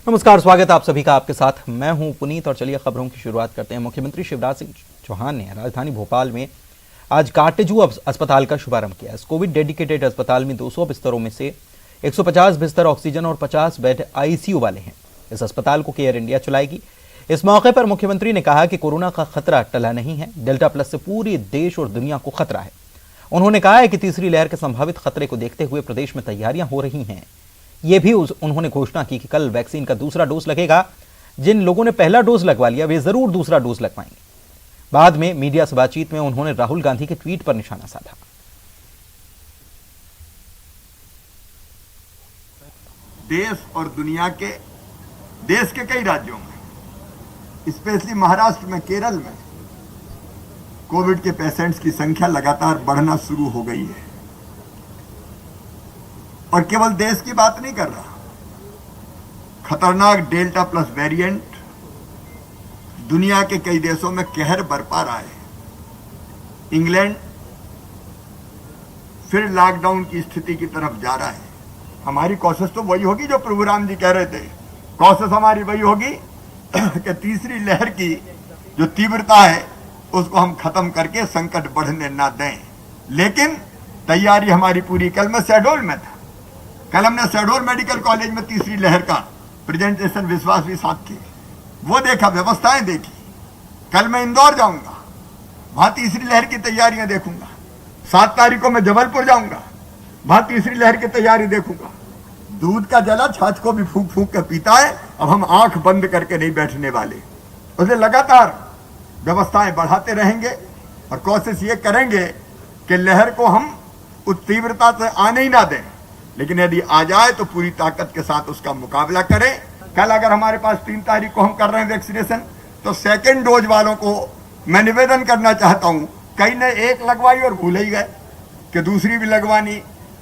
नमस्कार, स्वागत है आप सभी का। आपके साथ मैं हूं पुनीत और चलिए खबरों की शुरुआत करते हैं। मुख्यमंत्री शिवराज सिंह चौहान ने राजधानी भोपाल में आज काटेजू अस्पताल का शुभारंभ किया। इस कोविड डेडिकेटेड अस्पताल में 200 बिस्तरों में से 150 बिस्तर ऑक्सीजन और 50 बेड आईसीयू वाले हैं। इस अस्पताल को केयर इंडिया चलाएगी। इस मौके पर मुख्यमंत्री ने कहा कि कोरोना का खतरा टला नहीं है, डेल्टा प्लस से पूरे देश और दुनिया को खतरा है। उन्होंने कहा है कि तीसरी लहर के संभावित खतरे को देखते हुए प्रदेश में तैयारियां हो रही हैं। ये भी उन्होंने घोषणा की कि कल वैक्सीन का दूसरा डोज लगेगा। जिन लोगों ने पहला डोज लगवा लिया वे जरूर दूसरा डोज लगवाएंगे। बाद में मीडिया से बातचीत में उन्होंने राहुल गांधी के ट्वीट पर निशाना साधा। देश और दुनिया के देश के कई राज्यों में, स्पेशली महाराष्ट्र में, केरल में कोविड के पेशेंट्स की संख्या लगातार बढ़ना शुरू हो गई है। और केवल देश की बात नहीं कर रहा, खतरनाक डेल्टा प्लस वेरिएंट दुनिया के कई देशों में कहर बरपा रहा है। इंग्लैंड फिर लॉकडाउन की स्थिति की तरफ जा रहा है। हमारी कोशिश तो वही होगी जो प्रभु राम जी कह रहे थे, कोशिश हमारी वही होगी कि तीसरी लहर की जो तीव्रता है उसको हम खत्म करके संकट बढ़ने ना दें। लेकिन तैयारी हमारी पूरी। कल मैं शहडोल में था, कल हमने शहडोल मेडिकल कॉलेज में तीसरी लहर का प्रेजेंटेशन विश्वास भी साथ की, वो देखा, व्यवस्थाएं देखी। कल मैं इंदौर जाऊंगा, वहां तीसरी लहर की तैयारियां देखूंगा। 7 तारीख को मैं जबलपुर जाऊंगा, वहां तीसरी लहर की तैयारी देखूंगा। दूध का जला छाछ को भी फूंक फूंक कर पीता है। अब हम आंख बंद करके नहीं बैठने वाले, उसलिए लगातार व्यवस्थाएं बढ़ाते रहेंगे और कोशिश ये करेंगे कि लहर को हम उस तीव्रता से आने ही ना दें। लेकिन यदि आ जाए तो पूरी ताकत के साथ उसका मुकाबला करें। कल अगर हमारे पास 3 तारीख को हम कर रहे हैं वैक्सीनेशन, तो सेकेंड डोज वालों को मैं निवेदन करना चाहता हूं, कई ने 1 लगवाई और भूल ही गए कि दूसरी भी लगवानी।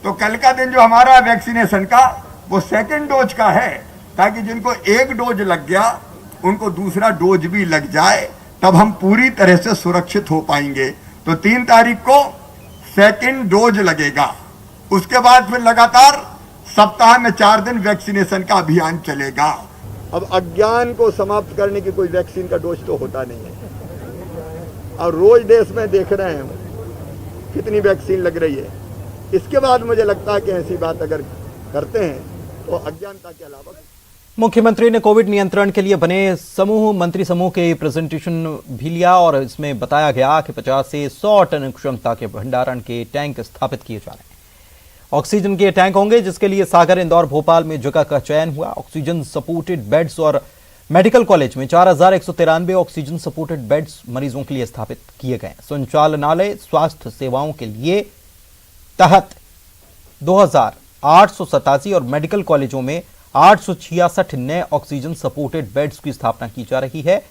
तो कल का दिन जो हमारा वैक्सीनेशन का वो सेकेंड डोज का है, ताकि जिनको 1 डोज लग गया उनको दूसरा डोज भी लग जाए, तब हम पूरी तरह से सुरक्षित हो पाएंगे। तो 3 तारीख को सेकेंड डोज लगेगा। उसके बाद फिर लगातार सप्ताह में 4 दिन वैक्सीनेशन का अभियान चलेगा। अब अज्ञान को समाप्त करने की कोई वैक्सीन का डोज तो होता नहीं है, और रोज देश में देख रहे हैं कितनी वैक्सीन लग रही है। इसके बाद मुझे लगता है कि ऐसी बात अगर करते हैं तो अज्ञानता के अलावा। मुख्यमंत्री ने कोविड नियंत्रण के लिए बने मंत्री समूह के प्रेजेंटेशन भी लिया और इसमें बताया गया कि 50 से 100 टन क्षमता के भंडारण के टैंक स्थापित किए जा रहे हैं। ऑक्सीजन के टैंक होंगे, जिसके लिए सागर, इंदौर, भोपाल में जगह का चयन हुआ। ऑक्सीजन सपोर्टेड बेड्स और मेडिकल कॉलेज में 4193 ऑक्सीजन सपोर्टेड बेड्स मरीजों के लिए स्थापित किए गए। संचालनालय स्वास्थ्य सेवाओं के लिए तहत 2887 और मेडिकल कॉलेजों में 866 नए ऑक्सीजन सपोर्टेड बेड्स की स्थापना की जा रही है।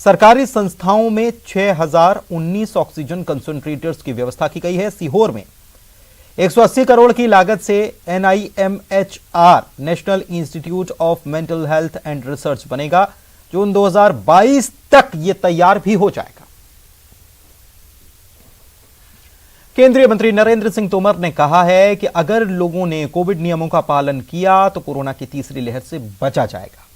सरकारी संस्थाओं में 6019 ऑक्सीजन कंसंट्रेटर्स की व्यवस्था की गई है। सीहोर में 180 करोड़ की लागत से NIMHR national institute of mental health and research बनेगा। जून 2022 तक यह तैयार भी हो जाएगा। केंद्रीय मंत्री नरेंद्र सिंह तोमर ने कहा है कि अगर लोगों ने कोविड नियमों का पालन किया तो कोरोना की तीसरी लहर से बचा जाएगा।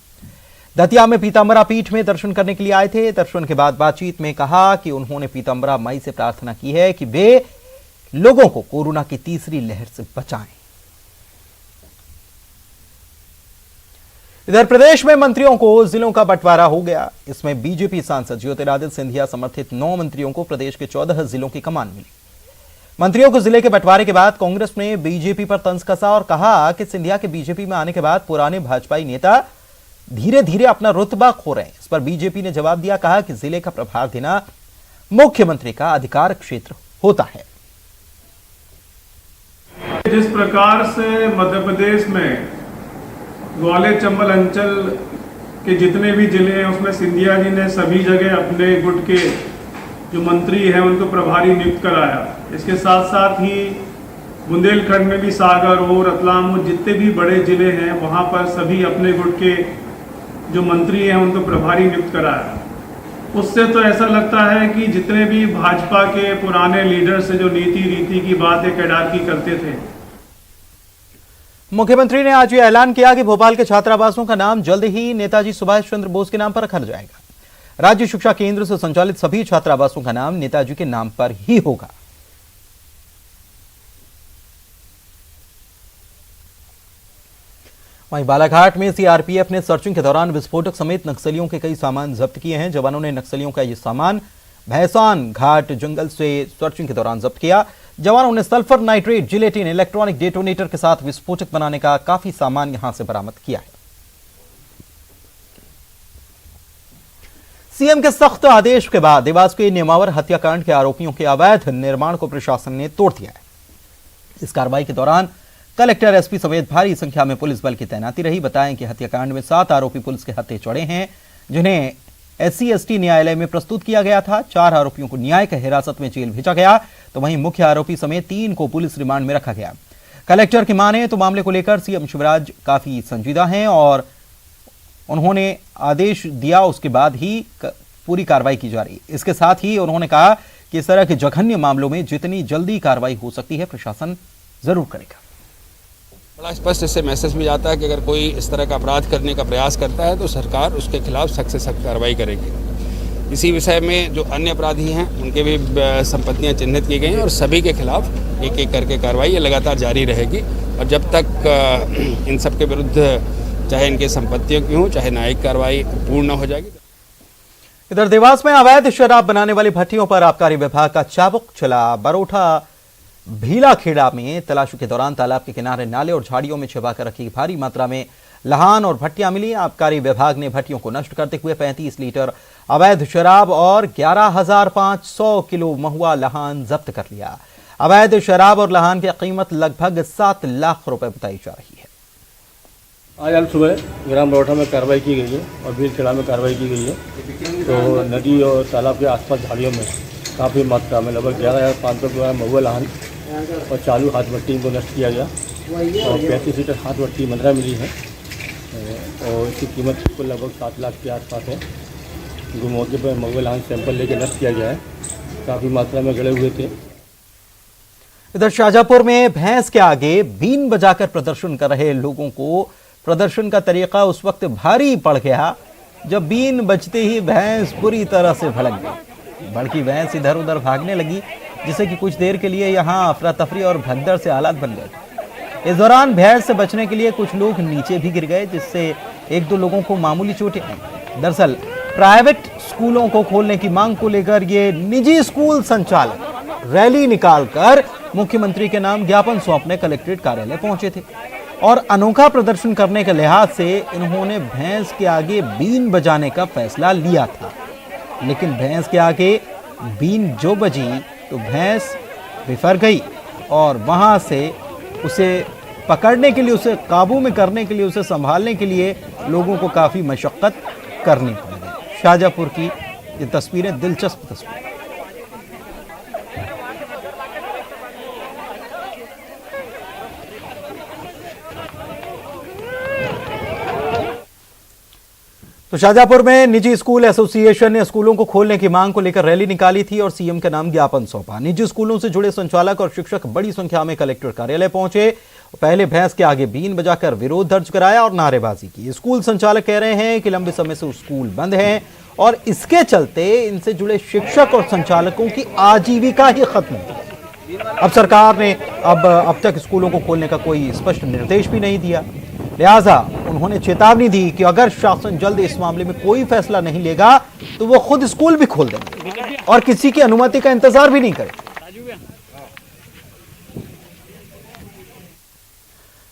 दतिया में पीतांबरा पीठ में दर्शन करने के लिए आए थे। दर्शन के बाद बातचीत में कहा कि उन्होंने पीतांबरा माई से प्रार्थना की है कि वे लोगों को कोरोना की तीसरी लहर से बचाएं। इधर प्रदेश में मंत्रियों को जिलों का बंटवारा हो गया। इसमें बीजेपी सांसद ज्योतिरादित्य सिंधिया समर्थित 9 मंत्रियों को प्रदेश के 14 जिलों की कमान मिली। मंत्रियों को जिले के बंटवारे के बाद कांग्रेस ने बीजेपी पर तंज कसा और कहा कि सिंधिया के बीजेपी में आने के बाद पुराने भाजपाई नेता धीरे धीरे अपना रुतबा खो रहे हैं। इस पर बीजेपी ने जवाब दिया, कहा कि जिले का प्रभार देना मुख्यमंत्री का अधिकार क्षेत्र होता है। जिस प्रकार से मध्य प्रदेश में ग्वालियर चंबल अंचल के जितने भी जिले हैं उसमें सिंधिया जी ने सभी जगह अपने गुट के जो मंत्री हैं उनको प्रभारी नियुक्त कराया। इसके साथ साथ ही बुंदेलखंड में भी सागर हो, रतलाम हो, जितने भी बड़े जिले हैं वहां पर सभी अपने गुट के जो मंत्री हैं उनको प्रभारी नियुक्त कराया। उससे तो ऐसा लगता है कि जितने भी भाजपा के पुराने लीडर से जो नीति रीति की बात एक कैडारकी करते थे। मुख्यमंत्री ने आज ये ऐलान किया कि भोपाल के छात्रावासों का नाम जल्द ही नेताजी सुभाष चंद्र बोस के नाम पर रखा जाएगा। राज्य शिक्षा केंद्र से संचालित सभी छात्रावासों का नाम नेताजी के नाम पर ही होगा। वहीं बालाघाट में सीआरपीएफ ने सर्चिंग के दौरान विस्फोटक समेत नक्सलियों के कई सामान जब्त किए हैं। जवानों ने नक्सलियों का यह सामान भैसान घाट जंगल से सर्चिंग के दौरान जब्त किया। जवानों ने sulphur nitrate, gelatin, electronic detonator के साथ विस्फोटक बनाने का काफी सामान यहां से बरामद किया है। सीएम के सख्त आदेश के बाद देवास के नेमावर हत्याकांड के आरोपियों के अवैध निर्माण को प्रशासन ने तोड़ दिया है। इस कार्रवाई के दौरान कलेक्टर, एसपी समेत भारी संख्या में पुलिस बल की तैनाती रही। बताएं कि हत्याकांड में 7 आरोपी पुलिस के हत्थे चढ़े हैं, जिन्हें SC/ST न्यायालय में प्रस्तुत किया गया था। 4 आरोपियों को न्यायिक हिरासत में जेल भेजा गया, तो वहीं मुख्य आरोपी समेत 3 को पुलिस रिमांड में रखा गया। कलेक्टर की माने तो मामले को लेकर सीएम शिवराज काफी संजीदा हैं और उन्होंने आदेश दिया, उसके बाद ही पूरी कार्रवाई की जा रही। इसके साथ ही उन्होंने कहा कि इस तरह के जघन्य मामलों में जितनी जल्दी कार्रवाई हो सकती है प्रशासन जरूर करेगा। बड़ा स्पष्ट इससे मैसेज भी जाता है कि अगर कोई इस तरह का अपराध करने का प्रयास करता है तो सरकार उसके खिलाफ सख्त से सख्त कार्रवाई करेगी। इसी विषय में जो अन्य अपराधी हैं उनके भी संपत्तियां चिन्हित की गई हैं और सभी के खिलाफ एक एक करके कार्रवाई ये लगातार जारी रहेगी और जब तक इन सब के विरुद्ध चाहे इनकी संपत्तियों की हो चाहे न्यायिक कार्रवाई पूर्ण न हो जाएगी। इधर देवास में अवैध शराब बनाने वाली भट्टियों पर आबकारी विभाग का चाबुक चला। बरोठा भीलाखेड़ा में तलाशी के दौरान तालाब के किनारे नाले और झाड़ियों में छिपाकर रखी भारी मात्रा में लहान और भट्टियां मिली। आबकारी विभाग ने भट्टियों को नष्ट करते हुए 35 लीटर अवैध शराब और 11,500 किलो महुआ लहान जब्त कर लिया। अवैध शराब और लहान की कीमत लगभग 7 लाख रुपए बताई जा रही है। आज सुबह ग्राम बरोठा में कार्रवाई की गई है और भीलखेड़ा में कार्रवाई की गई है। तो नदी और तालाब के आसपास झाड़ियों में काफ़ी मात्रा में लगभग 11,500 किलो महुआ लहान और चालू हाथ भट्टी को नष्ट किया गया और 35 लीटर हाथ भट्टी मंदरा मिली है और इसकी कीमत कुल लगभग 7 लाख के आसपास है। जो मौके पर महुआ लहान सैंपल लेके नष्ट किया गया है, काफ़ी मात्रा में गड़े हुए थे। इधर शाहजहांपुर में भैंस के आगे बीन बजाकर प्रदर्शन कर रहे लोगों को प्रदर्शन का तरीका उस वक्त भारी पड़ गया जब बीन बजते ही भैंस पूरी तरह से भड़क गई। भड़की भैंस इधर उधर भागने लगी, जिससे कि कुछ देर के लिए यहां अफरा तफरी और भगदड़ से हालात बन गए। इस दौरान भैंस से बचने के लिए कुछ लोग नीचे भी गिर गए, जिससे 1-2 लोगों को मामूली चोटें आई। दरअसल प्राइवेट स्कूलों को खोलने की मांग को लेकर ये निजी स्कूल संचालक रैली निकालकर मुख्यमंत्री के नाम ज्ञापन सौंपने कलेक्ट्रेट कार्यालय पहुंचे थे और अनोखा प्रदर्शन करने के लिहाज से इन्होंने भैंस के आगे बीन बजाने का फैसला लिया था। लेकिन भैंस के आगे बीन जो बजी तो भैंस बिफर गई और वहां से उसे पकड़ने के लिए, उसे काबू में करने के लिए, उसे संभालने के लिए लोगों को काफी मशक्कत करनी पड़ी। शाहजहांपुर की ये तस्वीरें दिलचस्प तस्वीरें। तो शाहजहांपुर में निजी स्कूल एसोसिएशन ने स्कूलों को खोलने की मांग को लेकर रैली निकाली थी और सीएम के नाम ज्ञापन सौंपा। निजी स्कूलों से जुड़े संचालक और शिक्षक बड़ी संख्या में कलेक्टर कार्यालय पहुंचे। पहले भैंस के आगे बीन बजाकर विरोध दर्ज कराया और नारेबाजी की। स्कूल संचालक कह रहे हैं कि लंबे समय से स्कूल बंद हैं और इसके चलते इनसे जुड़े शिक्षक और संचालकों की आजीविका ही खत्म हो। अब सरकार ने अब तक स्कूलों को खोलने का कोई स्पष्ट निर्देश भी नहीं दिया, लिहाजा उन्होंने चेतावनी दी कि अगर शासन जल्द इस मामले में कोई फैसला नहीं लेगा तो वो खुद स्कूल भी खोल देंगे और किसी की अनुमति का इंतजार भी नहीं करेंगे।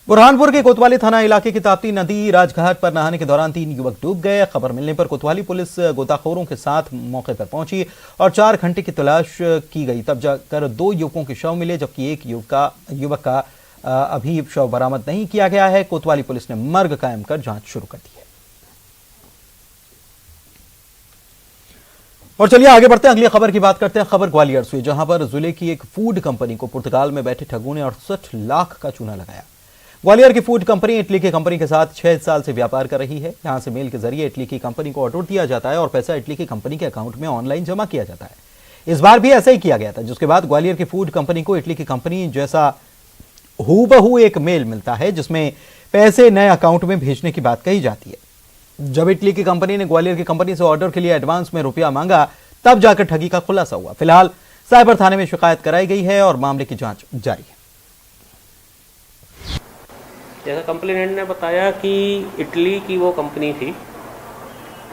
बुरहानपुर के कोतवाली थाना इलाके की ताप्ती नदी राजघाट पर नहाने के दौरान 3 युवक डूब गए। खबर मिलने पर कोतवाली पुलिस गोताखोरों के साथ मौके पर पहुंची और 4 घंटे की तलाश की गई। तब जाकर 2 युवकों के शव मिले, जबकि एक युवक का अभी शव बरामद नहीं किया गया है। कोतवाली पुलिस ने मर्ग कायम कर जांच शुरू कर दी है। और चलिए आगे बढ़ते हैं, अगली खबर की बात करते हैं। खबर ग्वालियर से, जहां पर जिले की एक फूड कंपनी को पुर्तगाल में बैठे ठगों ने 68 लाख का चूना लगाया। ग्वालियर की फूड कंपनी इटली की कंपनी के साथ 6 साल से व्यापार कर रही है। यहां से मेल के जरिए इटली की कंपनी को ऑर्डर दिया जाता है और पैसा इटली की कंपनी के अकाउंट में ऑनलाइन जमा किया जाता है। इस बार भी ऐसा ही किया गया था, जिसके बाद ग्वालियर की फूड कंपनी को इटली की कंपनी जैसा हूबहू एक मेल मिलता है जिसमें पैसे नए अकाउंट में भेजने की बात कही जाती है। जब इटली की कंपनी ने ग्वालियर की कंपनी से ऑर्डर के लिए एडवांस में रुपया मांगा, तब जाकर ठगी का खुलासा हुआ। फिलहाल साइबर थाने में शिकायत कराई गई है और मामले की जांच जारी है। जैसा कंप्लेनेंट ने बताया कि इटली की वो कंपनी थी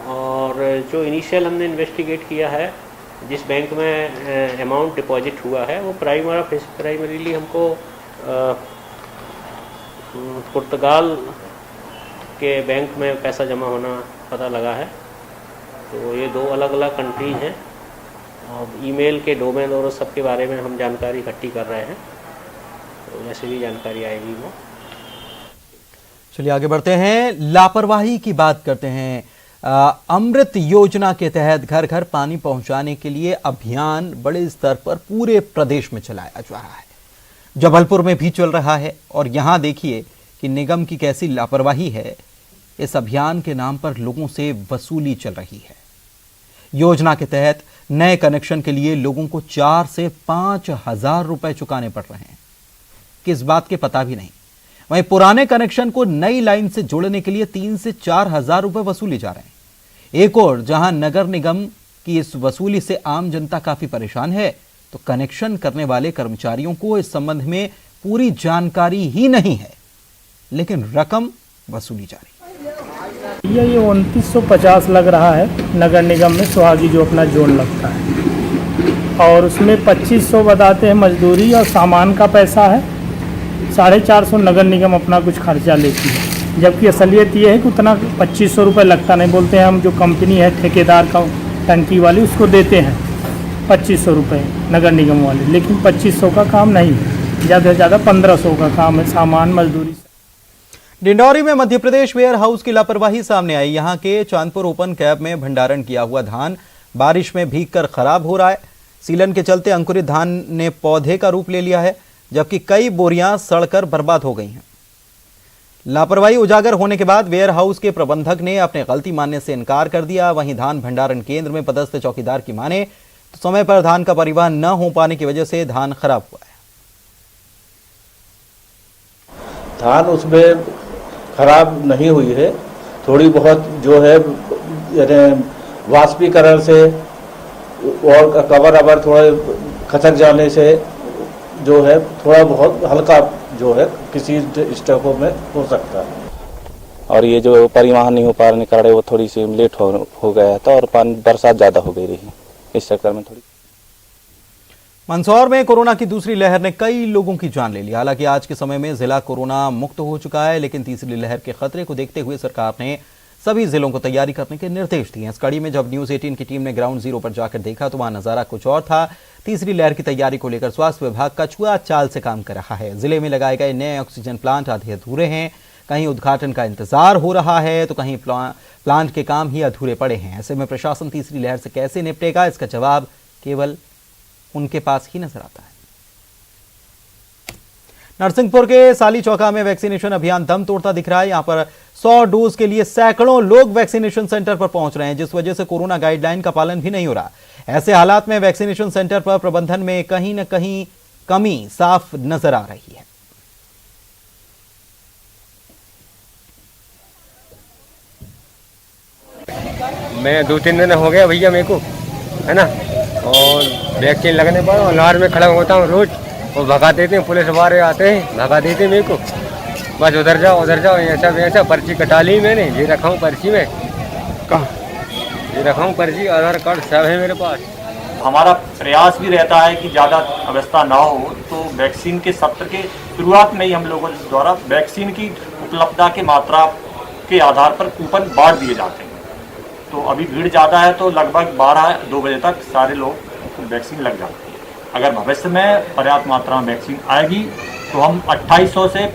और जो इनिशियल हमने इन्वेस्टिगेट किया है, जिस बैंक में अमाउंट डिपॉजिट हुआ है वो प्राइमरीली हमको पुर्तगाल के बैंक में पैसा जमा होना पता लगा है। तो ये दो अलग अलग कंट्रीज हैं और ईमेल के डोमेन और सब के बारे में हम जानकारी इकट्ठी कर रहे हैं। तो जैसे भी जानकारी आएगी वो। चलिए आगे बढ़ते हैं, लापरवाही की बात करते हैं। अमृत योजना के तहत घर घर पानी पहुंचाने के लिए अभियान बड़े स्तर पर पूरे प्रदेश में चलाया जा रहा है। जबलपुर में भी चल रहा है और यहां देखिए कि निगम की कैसी लापरवाही है। इस अभियान के नाम पर लोगों से वसूली चल रही है। योजना के तहत नए कनेक्शन के लिए लोगों को 4 से 5 हजार रुपए चुकाने पड़ रहे हैं, किस बात के पता भी नहीं। वहीं पुराने कनेक्शन को नई लाइन से जोड़ने के लिए 3 से 4 हजार रुपए वसूले जा रहे हैं। एक और जहां नगर निगम की इस वसूली से आम जनता काफी परेशान है, तो कनेक्शन करने वाले कर्मचारियों को इस संबंध में पूरी जानकारी ही नहीं है, लेकिन रकम वसूली जा रही है। ये 2950 लग रहा है नगर निगम में, सुहागी जो अपना जोन लगता है, और उसमें 2500 बताते हैं मजदूरी और सामान का पैसा है। 450 नगर निगम अपना कुछ खर्चा लेती है, जबकि असलियत ये है कि उतना 2500 रुपये लगता नहीं। बोलते हैं हम जो कंपनी है ठेकेदार का टंकी वाली उसको देते हैं 2500 रुपये नगर निगम वाले, लेकिन 2500 का काम नहीं है, ज़्यादा से ज़्यादा 1500 का काम है सामान मजदूरी। डिंडौरी में मध्य प्रदेश वेयर हाउस की लापरवाही सामने आई। यहां के चांदपुर ओपन कैब में भंडारण किया हुआ धान बारिश में भीगकर खराब हो रहा है। सीलन के चलते अंकुरित धान ने पौधे का रूप ले लिया है, जबकि कई बोरियां सड़कर बर्बाद हो गई हैं। लापरवाही उजागर होने के बाद वेयर हाउस के प्रबंधक ने अपनी गलती मानने से इनकार कर दिया। वहीं धान भंडारण केंद्र में पदस्थ चौकीदार की माने तो समय पर धान का परिवहन न हो पाने की वजह से धान खराब हुआ है। धान उसमें खराब नहीं हुई है, थोड़ी बहुत जो है वाष्पीकरण से और कवर अवर थोड़े खसक जाने से जो है थोड़ा बहुत हल्का जो है किसी स्टॉकों में हो सकता है। और ये जो परिवहन नहीं हो पा रहे कारण वो थोड़ी सी लेट हो गया था और बरसात ज़्यादा हो गई रही, इस चक्कर में थोड़ी। मंदसौर में कोरोना की दूसरी लहर ने कई लोगों की जान ले ली। हालांकि आज के समय में जिला कोरोना मुक्त हो चुका है, लेकिन तीसरी लहर के खतरे को देखते हुए सरकार ने सभी जिलों को तैयारी करने के निर्देश दिए हैं। इस कड़ी में जब न्यूज 18 की टीम ने ग्राउंड जीरो पर जाकर देखा तो वहां नजारा कुछ और था। तीसरी लहर की तैयारी को लेकर स्वास्थ्य विभाग कछुआ चाल से काम कर रहा है। जिले में लगाए गए नए ऑक्सीजन प्लांट आधे अधूरे हैं, कहीं उद्घाटन का इंतजार हो रहा है तो कहीं प्लांट के काम ही अधूरे पड़े हैं। ऐसे में प्रशासन तीसरी लहर से कैसे निपटेगा, इसका जवाब केवल उनके पास ही नजर आता है। नरसिंहपुर के साली चौका में वैक्सीनेशन अभियान दम तोड़ता दिख रहा है। यहां पर 100 डोज के लिए सैकड़ों लोग वैक्सीनेशन सेंटर पर पहुंच रहे हैं, जिस वजह से कोरोना गाइडलाइन का पालन भी नहीं हो रहा। ऐसे हालात में वैक्सीनेशन सेंटर पर प्रबंधन में कहीं न कहीं कमी साफ नजर आ रही है। मैं 2-3 दिन हो गया भैया मेरे को, है ना, और वैक्सीन लगने पर लार में खड़ा होता हूँ रोज, वो भगा देते हैं, पुलिस वाले आते हैं भगा देते हैं मेरे को, बस उधर जाओ ऐसा पर्ची कटा ली मैंने, ये रखा हूँ पर्ची में, कहाँ ये रखा हूँ पर्ची, आधार कार्ड सब है मेरे पास। हमारा प्रयास भी रहता है कि ज़्यादा अवस्था ना हो, तो वैक्सीन के सत्र के शुरुआत में ही हम लोगों द्वारा वैक्सीन की उपलब्धता की मात्रा के आधार पर कूपन बांट दिए जाते हैं। तो अभी भीड़ ज़्यादा है तो लगभग 12-2 बजे तक सारे लोग वैक्सीन लग जाती है। अगर भविष्य में पर्याप्त मात्रा में वैक्सीन आएगी तो हम 2800 से